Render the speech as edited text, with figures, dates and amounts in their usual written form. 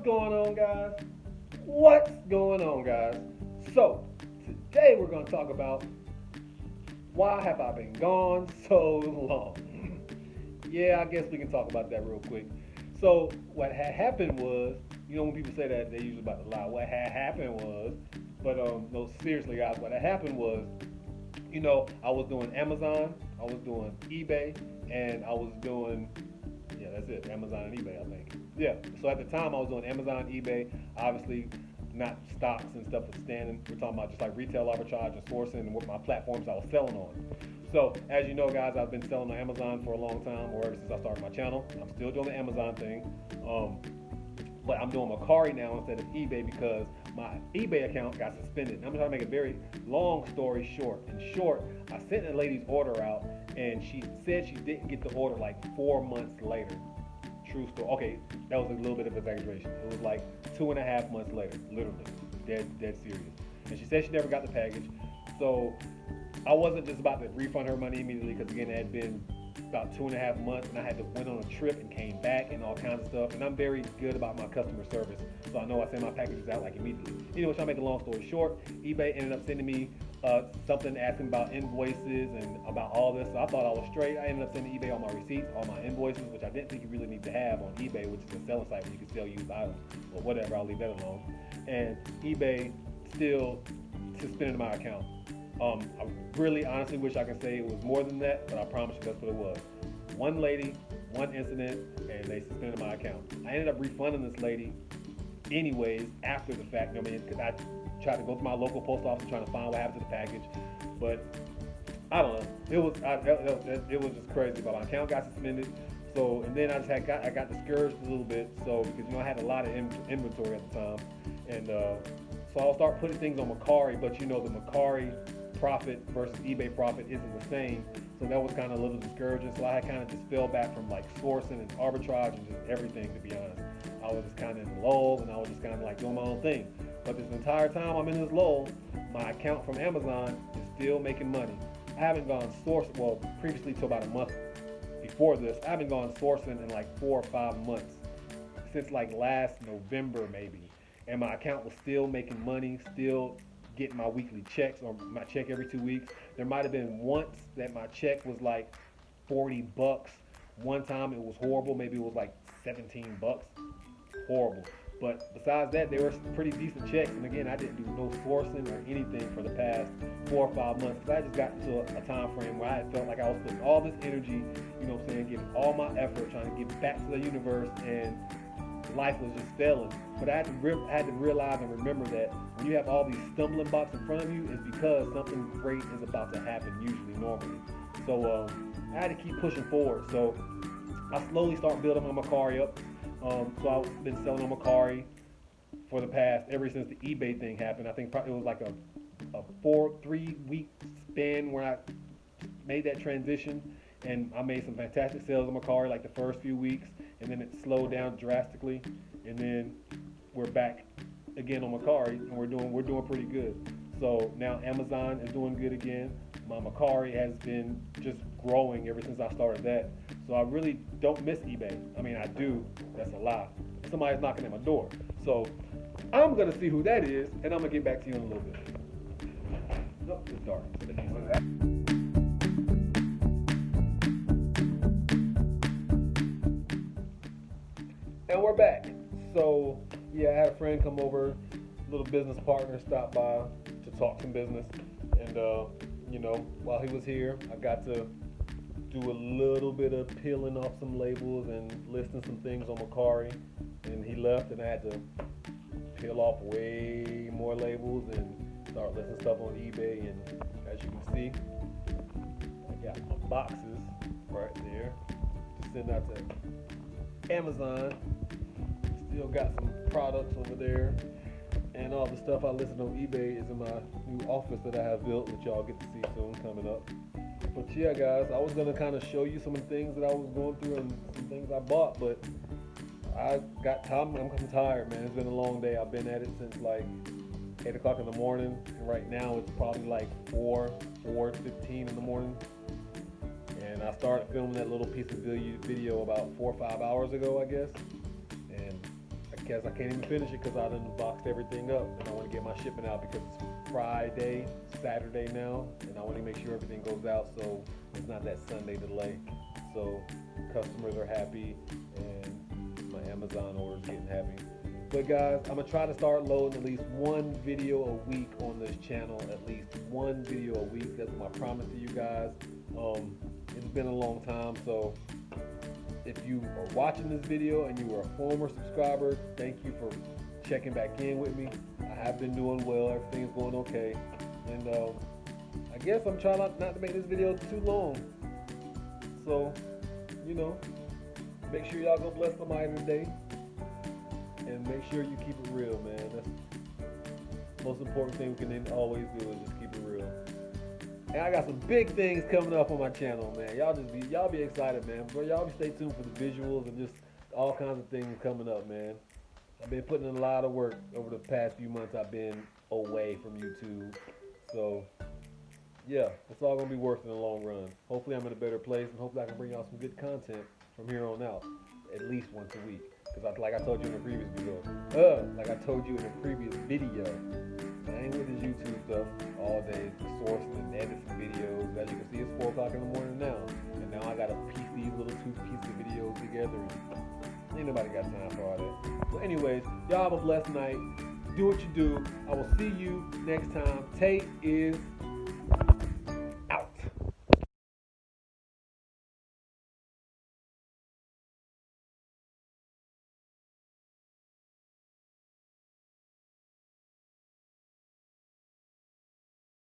going on, guys? What's going on, guys? So, today we're going to talk about why have I been gone so long? Yeah, I guess we can talk about that real quick. So, what had happened was, when people say that, they usually about to lie. What had happened was, but no, seriously, guys, what had happened was, I was doing Amazon, I was doing eBay, and I was doing, yeah, that's it, Amazon and eBay, I think. Yeah, so at the time I was doing Amazon, eBay, obviously not stocks and stuff was standing. We're talking about just like retail arbitrage and sourcing and what my platforms I was selling on. So as you know, guys, I've been selling on Amazon for a long time, or ever since I started my channel. I'm still doing the Amazon thing, but I'm doing Mercari now instead of eBay because my eBay account got suspended. And I'm trying to make a very long story short. In short, I sent a lady's order out, and she said she didn't get the order like 4 months later. True story. Okay, that was a little bit of exaggeration. It was like 2.5 months later, literally, dead serious. And she said she never got the package. So I wasn't just about to refund her money immediately because again, it had been about 2.5 months, and I had to went on a trip and came back and all kinds of stuff. And I'm very good about my customer service, so I know I send my packages out like immediately. Anyway, trying to make a long story short, eBay ended up sending me something asking about invoices and about all this. So I thought I was straight. I ended up sending eBay all my receipts, all my invoices, which I didn't think you really need to have on eBay, which is a selling site where you can sell used items or whatever. I'll leave that alone. And eBay still suspended my account. I really honestly wish I could say it was more than that, but I promise you that's what it was. One lady, one incident, and they suspended my account. I ended up refunding this lady anyways after the fact, because I tried to go to my local post office trying to find what happened to the package, but I don't know. It was just crazy, but my account got suspended. So, and then I got discouraged a little bit, so because I had a lot of inventory at the time, and so I'll start putting things on Mercari, but the Mercari profit versus eBay profit isn't the same, so that was kind of a little discouraging. So I had kind of just fell back from like sourcing and arbitrage and just everything, to be honest. I was just kind of in the lull, and I was just kind of like doing my own thing. But this entire time I'm in this lull, my account from Amazon is still making money. I haven't gone sourcing, well, previously till about a month before this, I haven't gone sourcing in like 4 or 5 months, since like last November maybe. And my account was still making money, still getting my weekly checks or my check every 2 weeks. There might have been once that my check was like $40. One time it was horrible, maybe it was like $17. Horrible. But besides that, they were pretty decent checks. And again, I didn't do no sourcing or anything for the past 4 or 5 months because I just got into a time frame where I felt like I was putting all this energy, giving all my effort, trying to give back to the universe, and life was just failing. But I had to realize and remember that when you have all these stumbling blocks in front of you, it's because something great is about to happen, usually, normally. So I had to keep pushing forward. So I slowly start building my Mercari up. So I've been selling on Mercari for the past, ever since the eBay thing happened. I think probably it was like a 3 week span where I made that transition, and I made some fantastic sales on Mercari like the first few weeks, and then it slowed down drastically, and then we're back again on Mercari, and we're doing pretty good. So now Amazon is doing good again. My Mercari has been just growing ever since I started that. So I really don't miss eBay. I mean, I do. That's a lie. Somebody's knocking at my door. So I'm gonna see who that is, and I'm gonna get back to you in a little bit. No, it's dark. And we're back. So yeah, I had a friend come over, a little business partner stopped by to talk some business, and while he was here, I got to do a little bit of peeling off some labels and listing some things on Mercari, and he left, and I had to peel off way more labels and start listing stuff on eBay. And as you can see, I got my boxes right there to send out to Amazon. Still got some products over there, and all the stuff I listed on eBay is in my new office that I have built, which y'all get to see soon coming up. But yeah, guys, I was gonna kind of show you some of the things that I was going through and some things I bought, but I got time. I'm tired, man. It's been a long day. I've been at it since like 8 o'clock in the morning, and right now it's probably like 4:15 in the morning. And I started filming that little piece of video about 4 or 5 hours ago, I guess. And I because I can't even finish it because I done boxed everything up, and I want to get my shipment out because it's Friday, Saturday now, and I want to make sure everything goes out so it's not that Sunday delay. So customers are happy and my Amazon orders getting happy. But guys, I'm gonna try to start loading at least one video a week on this channel. At least one video a week. That's my promise to you guys. It's been a long time, so if you are watching this video and you are a former subscriber, thank you for checking back in with me. I have been doing well. Everything's going okay, and I guess I'm trying not to make this video too long. So, you know, make sure y'all go bless somebody today. And make sure you keep it real, man. That's the most important thing we can always do is just keep it real. And I got some big things coming up on my channel, man. Y'all be excited, man. But y'all stay tuned for the visuals and just all kinds of things coming up, man. I've been putting in a lot of work over the past few months. I've been away from YouTube. So, yeah, it's all going to be worth it in the long run. Hopefully I'm in a better place, and hopefully I can bring y'all some good content from here on out, at least once a week. Because like I told you in the previous video, I ain't with this YouTube stuff all day, sourcing and editing videos. As you can see, it's 4 o'clock in the morning now. And now I got to piece these little 2 pieces of videos together. Ain't nobody got time for all that. So anyways, y'all have a blessed night. Do what you do. I will see you next time. Tate is